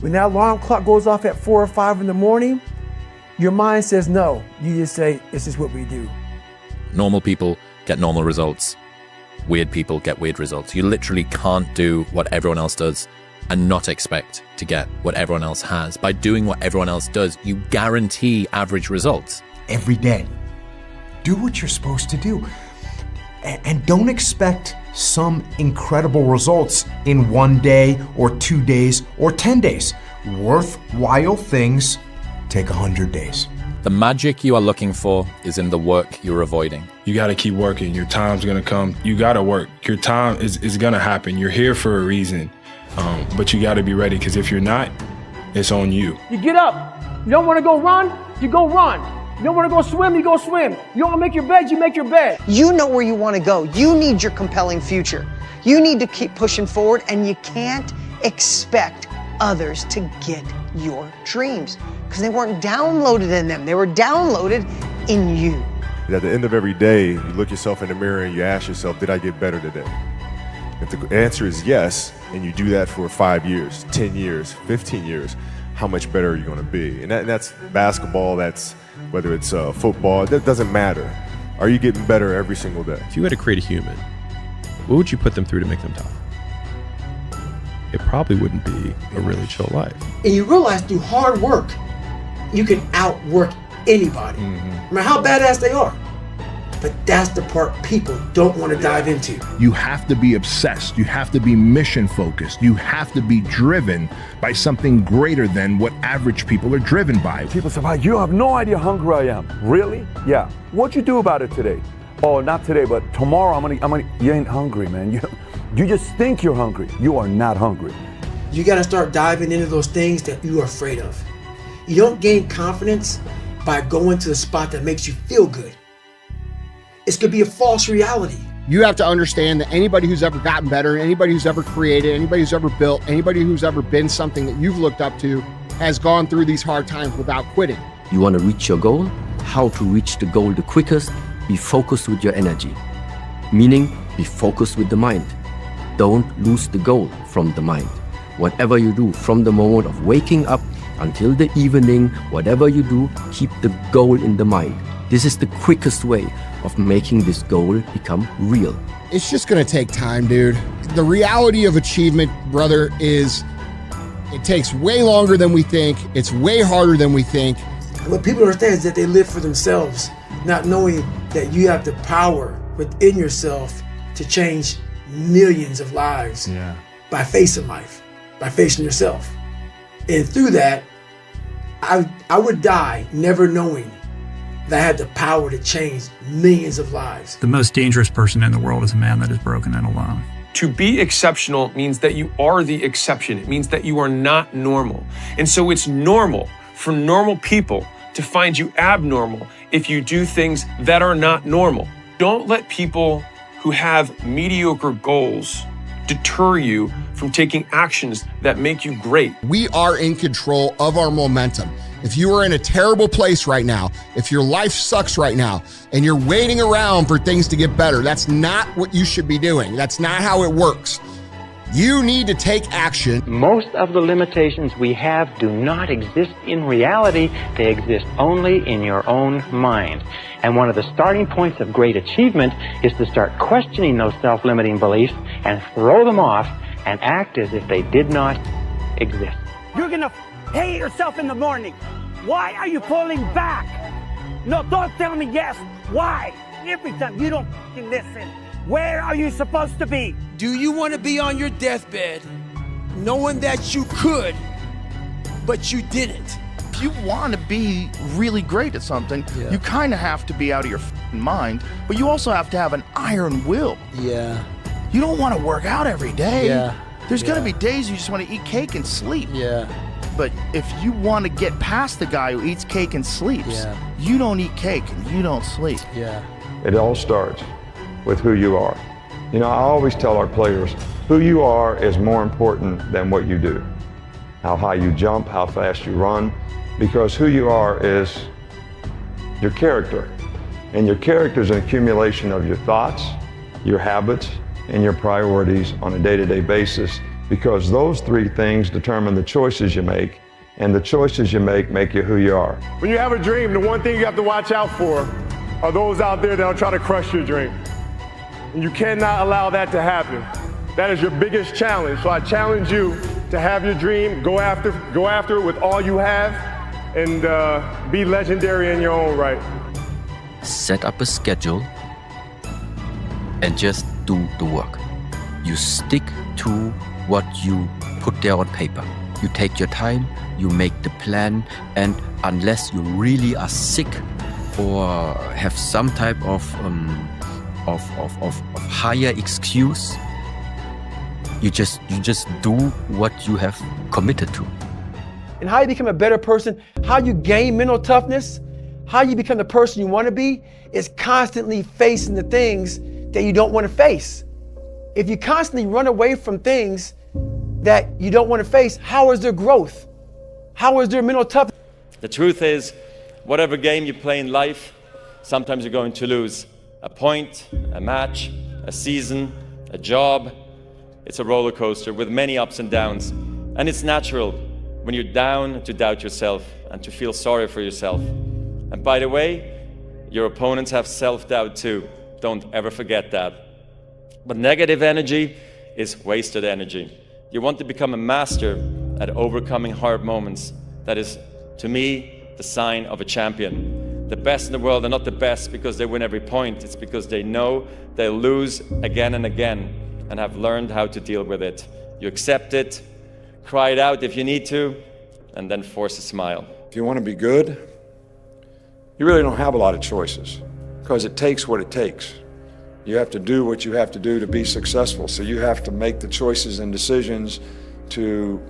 When that alarm clock goes off at 4 or 5 in the morning, your mind says no. You just say, this is what we do. Normal people get normal results. Weird people get weird results. You literally can't do what everyone else does and not expect to get what everyone else has. By doing what everyone else does, you guarantee average results. Every day, do what you're supposed to do. And don't expect some incredible results in 1 day or 2 days or 10 days. Worthwhile things take 100 days. The magic you are looking for is in the work you're avoiding. You got to keep working. Your time's going to come. You got to work. Your time is going to happen. You're here for a reason. But you got to be ready, because if you're not, it's on you. You get up. You don't want to go run, you go run. You don't want to go swim, you go swim. You don't want to make your bed, you make your bed. You know where you want to go. You need your compelling future. You need to keep pushing forward, and you can't expect others to get your dreams, because they weren't downloaded in them. They were downloaded in you. At the end of every day, you look yourself in the mirror and you ask yourself, did I get better today? If the answer is yes, and you do that for 5 years, 10 years, 15 years, how much better are you going to be? And that's basketball, that's whether it's football, that doesn't matter. Are you getting better every single day? If you had to create a human, what would you put them through to make them tough? It probably wouldn't be a really chill life. And you realize through hard work, you can outwork anybody, no matter how badass they are. But that's the part people don't want to dive into. You have to be obsessed. You have to be mission focused. You have to be driven by something greater than what average people are driven by. People say, "Wow, you have no idea how hungry I am." Really? Yeah. What'd you do about it today? Oh, not today, but tomorrow I'm gonna. You ain't hungry, man. You just think you're hungry. You are not hungry. You got to start diving into those things that you are afraid of. You don't gain confidence by going to the spot that makes you feel good. It's going to be a false reality. You have to understand that anybody who's ever gotten better, anybody who's ever created, anybody who's ever built, anybody who's ever been something that you've looked up to has gone through these hard times without quitting. You want to reach your goal? How to reach the goal the quickest? Be focused with your energy. Meaning, be focused with the mind. Don't lose the goal from the mind. Whatever you do, from the moment of waking up until the evening, whatever you do, keep the goal in the mind. This is the quickest way of making this goal become real. It's just gonna take time, dude. The reality of achievement, brother, is it takes way longer than we think. It's way harder than we think. What people understand is that they live for themselves, not knowing that you have the power within yourself to change millions of lives by facing life, by facing yourself. And through that, I would die never knowing that I had the power to change millions of lives. The most dangerous person in the world is a man that is broken and alone. To be exceptional means that you are the exception. It means that you are not normal. And so it's normal for normal people to find you abnormal if you do things that are not normal. Don't let people who have mediocre goals deter you from taking actions that make you great. We are in control of our momentum. If you are in a terrible place right now, if your life sucks right now, and you're waiting around for things to get better, that's not what you should be doing. That's not how it works. You need to take action. Most of the limitations we have do not exist in reality. They exist only in your own mind. And one of the starting points of great achievement is to start questioning those self-limiting beliefs and throw them off and act as if they did not exist. You're gonna hate yourself in the morning. Why are you pulling back? No, don't tell me yes. Why? Every time you don't listen. Where are you supposed to be? Do you want to be on your deathbed knowing that you could, but you didn't? If you want to be really great at something, you kind of have to be out of your mind, but you also have to have an iron will. Yeah. You don't want to work out every day. Yeah. There's going to be days you just want to eat cake and sleep. Yeah. But if you want to get past the guy who eats cake and sleeps, you don't eat cake and you don't sleep. Yeah. It all starts with who you are. You know, I always tell our players, who you are is more important than what you do. How high you jump, how fast you run, because who you are is your character. And your character is an accumulation of your thoughts, your habits, and your priorities on a day-to-day basis because those three things determine the choices you make, and the choices you make you who you are. When you have a dream, the one thing you have to watch out for are those out there that will try to crush your dream. And you cannot allow that to happen. That is your biggest challenge. So I challenge you to have your dream, go after it with all you have, and be legendary in your own right. Set up a schedule and just do the work. You stick to what you put there on paper. You take your time, you make the plan, and unless you really are sick or have some type of higher excuse, you just do what you have committed to. And how you become a better person, how you gain mental toughness, how you become the person you want to be, is constantly facing the things that you don't want to face. If you constantly run away from things that you don't want to face, how is there growth? How is there mental toughness? The truth is, whatever game you play in life, sometimes you're going to lose. A point, a match, a season, a job. It's a roller coaster with many ups and downs. And it's natural when you're down to doubt yourself and to feel sorry for yourself. And by the way, your opponents have self-doubt too. Don't ever forget that. But negative energy is wasted energy. You want to become a master at overcoming hard moments. That is, to me, the sign of a champion. The best in the world are not the best because they win every point. It's because they know they'll lose again and again and have learned how to deal with it. You accept it, cry it out if you need to, and then force a smile. If you want to be good, you really don't have a lot of choices because it takes what it takes. You have to do what you have to do to be successful. So you have to make the choices and decisions to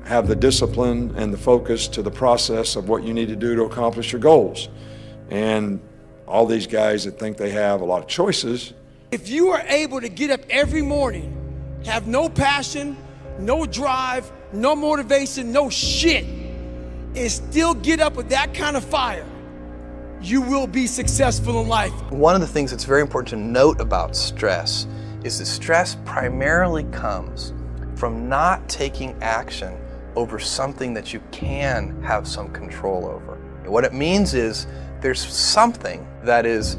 have the discipline and the focus to the process of what you need to do to accomplish your goals. And all these guys that think they have a lot of choices. If you are able to get up every morning, have no passion, no drive, no motivation, no shit, and still get up with that kind of fire, you will be successful in life. One of the things that's very important to note about stress is that stress primarily comes from not taking action over something that you can have some control over. What it means is there's something that is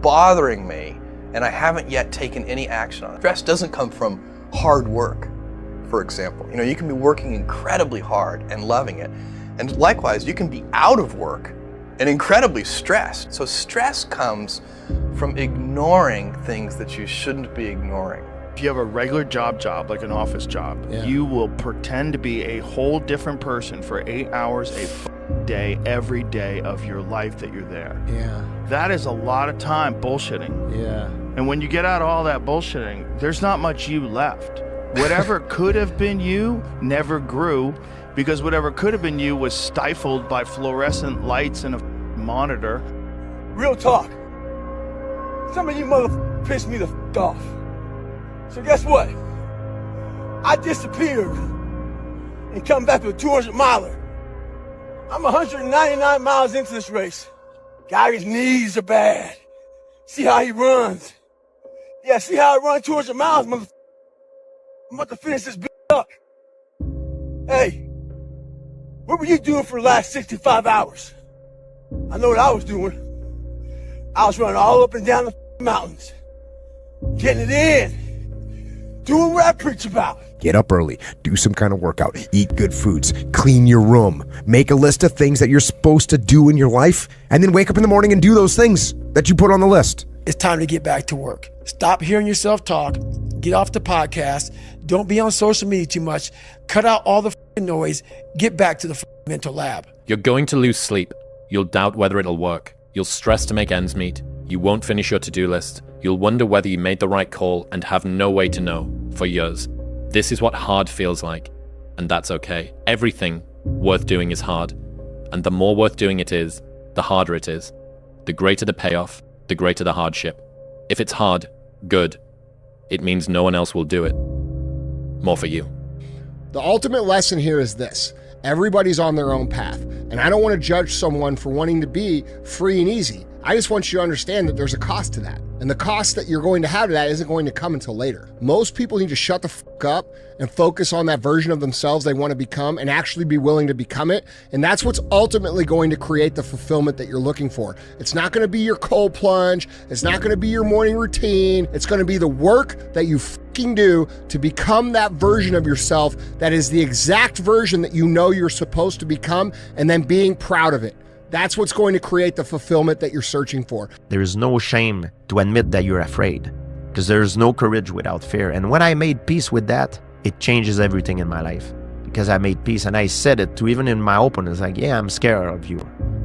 bothering me and I haven't yet taken any action on it. Stress doesn't come from hard work, for example. You know, you can be working incredibly hard and loving it. And likewise, you can be out of work and incredibly stressed. So stress comes from ignoring things that you shouldn't be ignoring. If you have a regular job like an office job, you will pretend to be a whole different person for 8 hours a day, every day of your life that you're there. Yeah. That is a lot of time bullshitting. Yeah. And when you get out all that bullshitting, there's not much you left. Whatever could have been you never grew, because whatever could have been you was stifled by fluorescent lights and a monitor. Real talk. Some of you motherfuckers pissed me the off. So guess what? I disappeared and come back with a 200-miler. I'm 199 miles into this race. Guy's knees are bad. See how he runs. Yeah, see how I run 200 miles, motherfucker. I'm about to finish this bitch up. Hey, what were you doing for the last 65 hours? I know what I was doing. I was running all up and down the mountains, getting it in, doing what I preach about. Get up early, do some kind of workout, eat good foods, clean your room, make a list of things that you're supposed to do in your life, and then wake up in the morning and do those things that you put on the list. It's time to get back to work. Stop hearing yourself talk. Get off the podcast. Don't be on social media too much. Cut out all the noise. Get back to the mental lab. You're going to lose sleep. You'll doubt whether it'll work. You'll stress to make ends meet. You won't finish your to-do list. You'll wonder whether you made the right call and have no way to know for years. This is what hard feels like, and that's okay. Everything worth doing is hard, and the more worth doing it is, the harder it is. The greater the payoff, the greater the hardship. If it's hard, good. It means no one else will do it. More for you. The ultimate lesson here is this. Everybody's on their own path, and I don't want to judge someone for wanting to be free and easy. I just want you to understand that there's a cost to that. And the cost that you're going to have to that isn't going to come until later. Most people need to shut the fuck up and focus on that version of themselves they want to become and actually be willing to become it. And that's what's ultimately going to create the fulfillment that you're looking for. It's not going to be your cold plunge. It's not going to be your morning routine. It's going to be the work that you fucking do to become that version of yourself that is the exact version that you know you're supposed to become, and then being proud of it. That's what's going to create the fulfillment that you're searching for. There is no shame to admit that you're afraid, because there is no courage without fear. And when I made peace with that, it changes everything in my life, because I made peace and I said it to even in my opponents, like, yeah, I'm scared of you,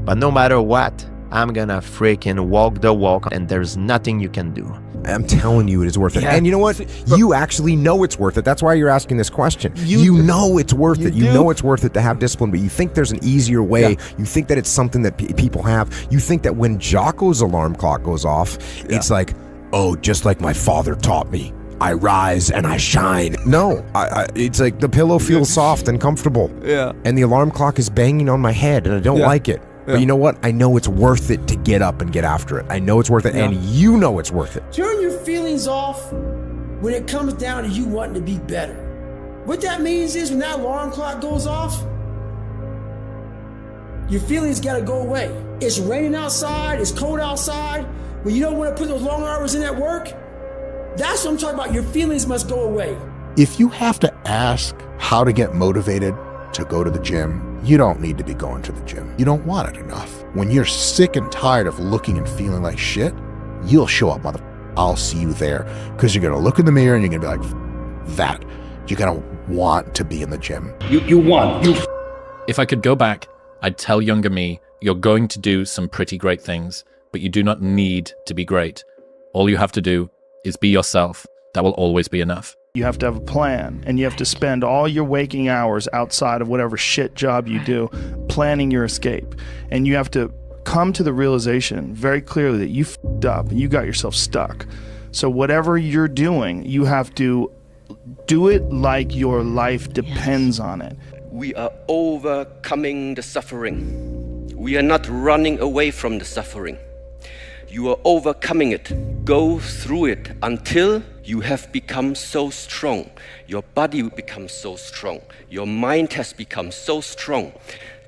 but no matter what, I'm gonna freaking walk the walk and there's nothing you can do. I'm telling you, it is worth it. Yeah. And you know what? You actually know it's worth it. That's why you're asking this question. You know it's worth it. You know it's worth it to have discipline, but you think there's an easier way. Yeah. You think that it's something that people have. You think that when Jocko's alarm clock goes off, it's like, oh, just like my father taught me, I rise and I shine. No, it's like the pillow feels soft and comfortable. Yeah. And the alarm clock is banging on my head and I don't like it. But you know what? I know it's worth it to get up and get after it. I know it's worth it, and you know it's worth it. Turn your feelings off when it comes down to you wanting to be better. What that means is when that alarm clock goes off, your feelings gotta go away. It's raining outside, it's cold outside, when you don't want to put those long hours in at work, that's what I'm talking about. Your feelings must go away. If you have to ask how to get motivated to go to the gym, you don't need to be going to the gym. You don't want it enough. When you're sick and tired of looking and feeling like shit, you'll show up, I'll see you there. Because you're gonna look in the mirror and you're gonna be like, that. You're gonna want to be in the gym. If I could go back, I'd tell younger me, you're going to do some pretty great things, but you do not need to be great. All you have to do is be yourself. That will always be enough. You have to have a plan, and you have to spend all your waking hours outside of whatever shit job you do planning your escape. And you have to come to the realization very clearly that you f***ed up and you got yourself stuck. So whatever you're doing, you have to do it like your life depends on it. We are overcoming the suffering. We are not running away from the suffering. You are overcoming it. Go through it until you have become so strong. Your body becomes so strong. Your mind has become so strong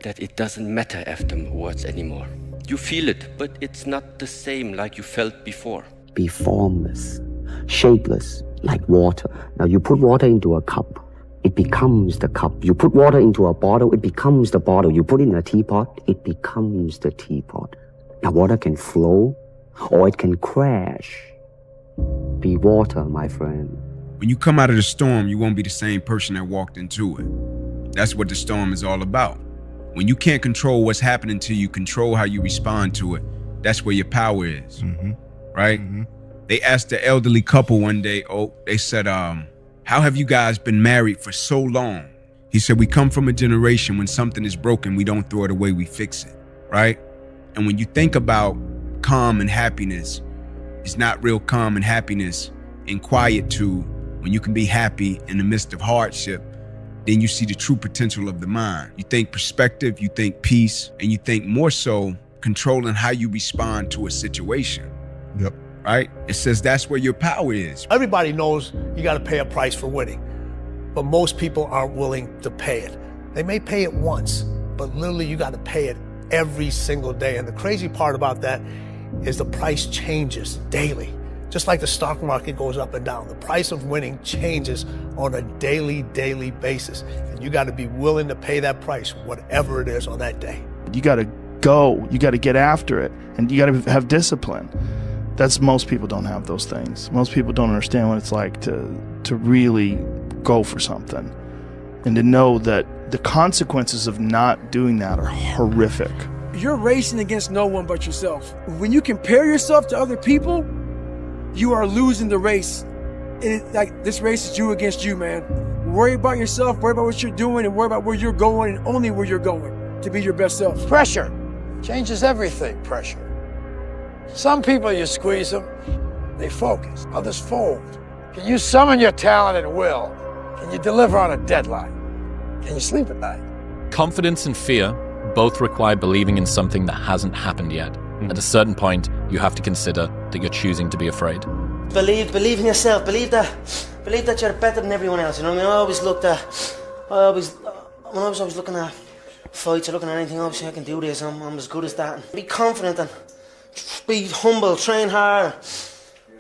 that it doesn't matter afterwards anymore. You feel it, but it's not the same like you felt before. Be formless, shapeless, like water. Now you put water into a cup, it becomes the cup. You put water into a bottle, it becomes the bottle. You put it in a teapot, it becomes the teapot. Now water can flow or it can crash. Be water, my friend. When you come out of the storm, you won't be the same person that walked into it. That's what the storm is all about. When you can't control what's happening to you, control how you respond to it. That's where your power is, right? They asked the elderly couple one day, they said, how have you guys been married for so long? He said, we come from a generation when something is broken, we don't throw it away, we fix it, right? And when you think about calm and happiness, it's not real calm and happiness in quietude. When you can be happy in the midst of hardship, then you see the true potential of the mind. You think perspective, you think peace, and you think more so controlling how you respond to a situation. Yep. Right? It says that's where your power is. Everybody knows you got to pay a price for winning, but most people aren't willing to pay it. They may pay it once, but literally you got to pay it every single day. And the crazy part about that is the price changes daily. Just like the stock market goes up and down, the price of winning changes on a daily basis. And you got to be willing to pay that price, whatever it is on that day. You got to go, you got to get after it, and you got to have discipline. Most people don't have those things. Most people don't understand what it's like to really go for something and to know that the consequences of not doing that are horrific. You're racing against no one but yourself. When you compare yourself to other people, you are losing the race. Like this race is you against you, man. Worry about yourself, worry about what you're doing, and worry about where you're going and only where you're going to be your best self. Pressure changes everything, pressure. Some people, you squeeze them, they focus, others fold. Can you summon your talent at will? Can you deliver on a deadline? Can you sleep at night? Confidence and fear both require believing in something that hasn't happened yet. At a certain point, you have to consider, that you're choosing to be afraid? Believe in yourself. Believe that you're better than everyone else. You know what I mean? When I was always looking at fights or looking at anything, obviously I can do this. I'm as good as that. And be confident and be humble. Train hard.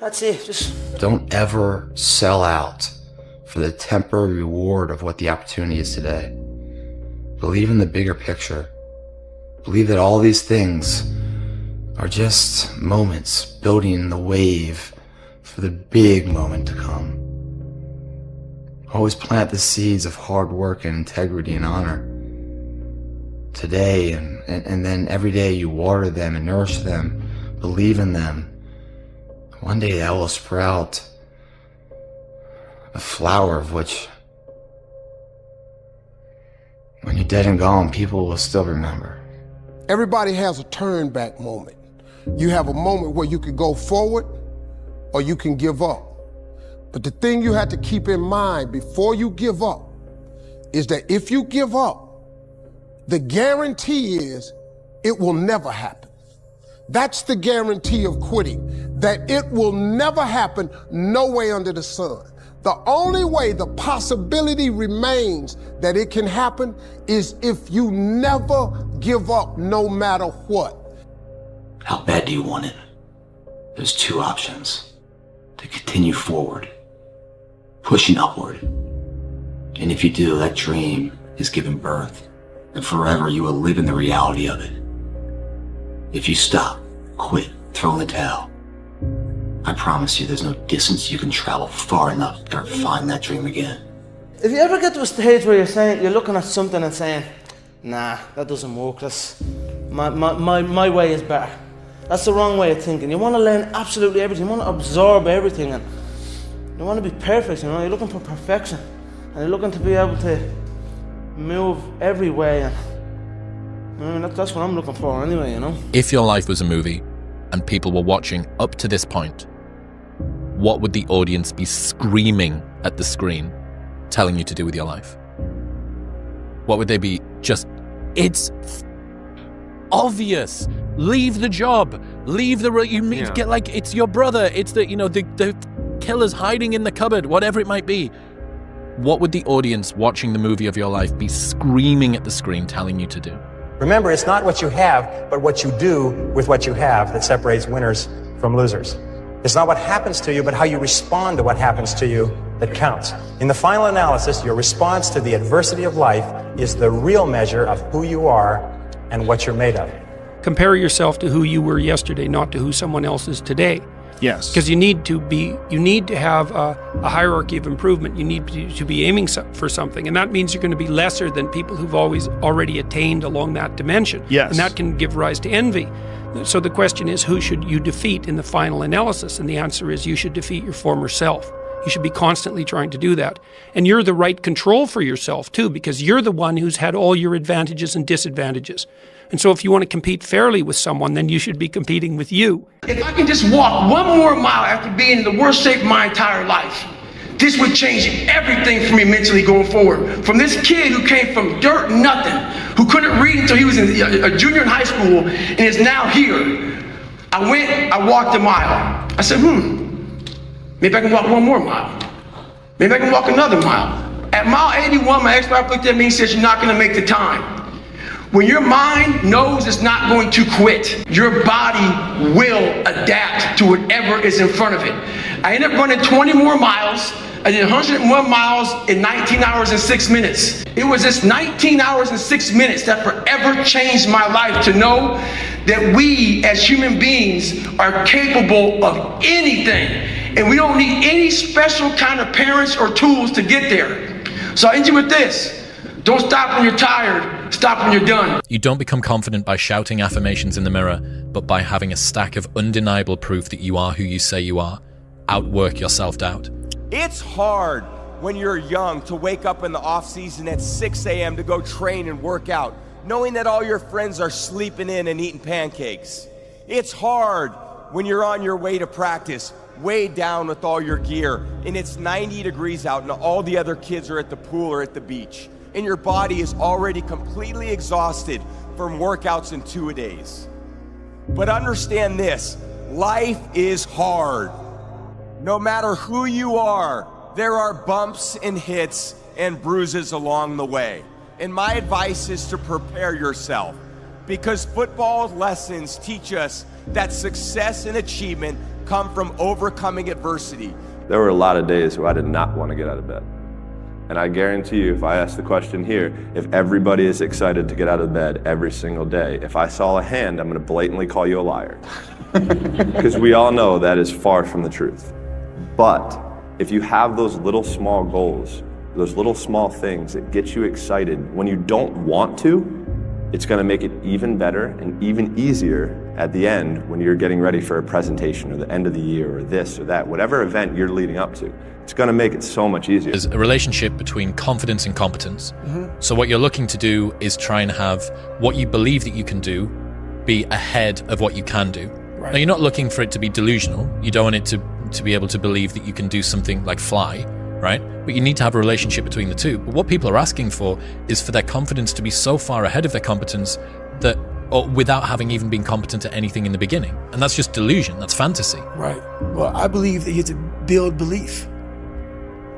That's it. Just don't ever sell out for the temporary reward of what the opportunity is today. Believe in the bigger picture. Believe that all these things are just moments building the wave for the big moment to come. Always plant the seeds of hard work and integrity and honor today, and then every day you water them and nourish them, believe in them. One day that will sprout a flower of which, when you're dead and gone, people will still remember. Everybody has a turn back moment. You have a moment where you can go forward or you can give up. But the thing you have to keep in mind before you give up is that if you give up, the guarantee is it will never happen. That's the guarantee of quitting, that it will never happen, no way under the sun. The only way the possibility remains that it can happen is if you never give up, no matter what. How bad do you want it? There's two options. To continue forward, pushing upward. And if you do, that dream is given birth, and forever you will live in the reality of it. If you stop, quit, throw in the towel, I promise you there's no distance you can travel far enough to ever find that dream again. if you ever get to a stage where you're looking at something and saying, nah, that doesn't work, that's my way is better. That's the wrong way of thinking. You want to learn absolutely everything. You want to absorb everything, and you want to be perfect. You know, you're looking for perfection, and you're looking to be able to move every way. And I mean, that's what I'm looking for, anyway. You know. If your life was a movie, and people were watching up to this point, what would the audience be screaming at the screen, telling you to do with your life? What would they be? Just, it's obvious. Leave the job. Leave the get like it's your brother. It's the the killer's hiding in the cupboard. Whatever it might be. What would the audience watching the movie of your life be screaming at the screen, telling you to do? Remember, it's not what you have, but what you do with what you have that separates winners from losers. It's not what happens to you, but how you respond to what happens to you that counts. In the final analysis, your response to the adversity of life is the real measure of who you are and what you're made of. Compare yourself to who you were yesterday, not to who someone else is today. Yes. Because you need to have a hierarchy of improvement. You need to be aiming for something. And that means you're going to be lesser than people who've already attained along that dimension. Yes. And that can give rise to envy. So the question is, who should you defeat in the final analysis? And the answer is, you should defeat your former self. You should be constantly trying to do that. And you're the right control for yourself too, because you're the one who's had all your advantages and disadvantages. And so if you want to compete fairly with someone, then you should be competing with you. If I can just walk one more mile after being in the worst shape of my entire life, this would change everything for me mentally going forward. From this kid who came from dirt, nothing, who couldn't read until he was a junior in high school and is now here. I walked a mile. I said, maybe I can walk one more mile. Maybe I can walk another mile. At mile 81, my ex-wife looked at me and said, you're not gonna make the time. When your mind knows it's not going to quit, your body will adapt to whatever is in front of it. I ended up running 20 more miles. I did 101 miles in 19 hours and 6 minutes. It was this 19 hours and 6 minutes that forever changed my life, to know that we as human beings are capable of anything. And we don't need any special kind of parents or tools to get there. So I end you with this. Don't stop when you're tired. Stop when you're done. You don't become confident by shouting affirmations in the mirror, but by having a stack of undeniable proof that you are who you say you are. Outwork your self-doubt. It's hard when you're young to wake up in the off-season at 6 a.m. to go train and work out, knowing that all your friends are sleeping in and eating pancakes. It's hard when you're on your way to practice, weighed down with all your gear, and it's 90 degrees out and all the other kids are at the pool or at the beach, and your body is already completely exhausted from workouts in 2 days. But understand this, life is hard. No matter who you are, there are bumps and hits and bruises along the way. And my advice is to prepare yourself, because football lessons teach us that success and achievement come from overcoming adversity. There were a lot of days where I did not want to get out of bed. And I guarantee you, if I ask the question here, if everybody is excited to get out of bed every single day, if I saw a hand, I'm going to blatantly call you a liar. Because we all know that is far from the truth. But if you have those little small goals, those little small things that get you excited when you don't want to, it's going to make it even better and even easier at the end when you're getting ready for a presentation or the end of the year or this or that, whatever event you're leading up to. It's going to make it so much easier. There's a relationship between confidence and competence. So what you're looking to do is try and have what you believe that you can do be ahead of what you can do. Now, you're not looking for it to be delusional. You don't want it to be able to believe that you can do something like fly, right? But you need to have a relationship between the two. But what people are asking for is for their confidence to be so far ahead of their competence that, or without having even been competent at anything in the beginning. And that's just delusion. That's fantasy. Right. Well, I believe that you have to build belief.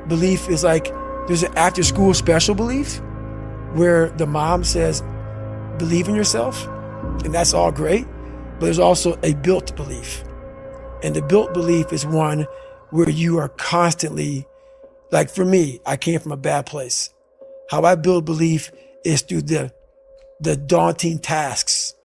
Belief is like, there's an after school special belief where the mom says, believe in yourself. And that's all great. But there's also a built belief. And the built belief is one where you are constantly, like for me, I came from a bad place. How I build belief is through the daunting tasks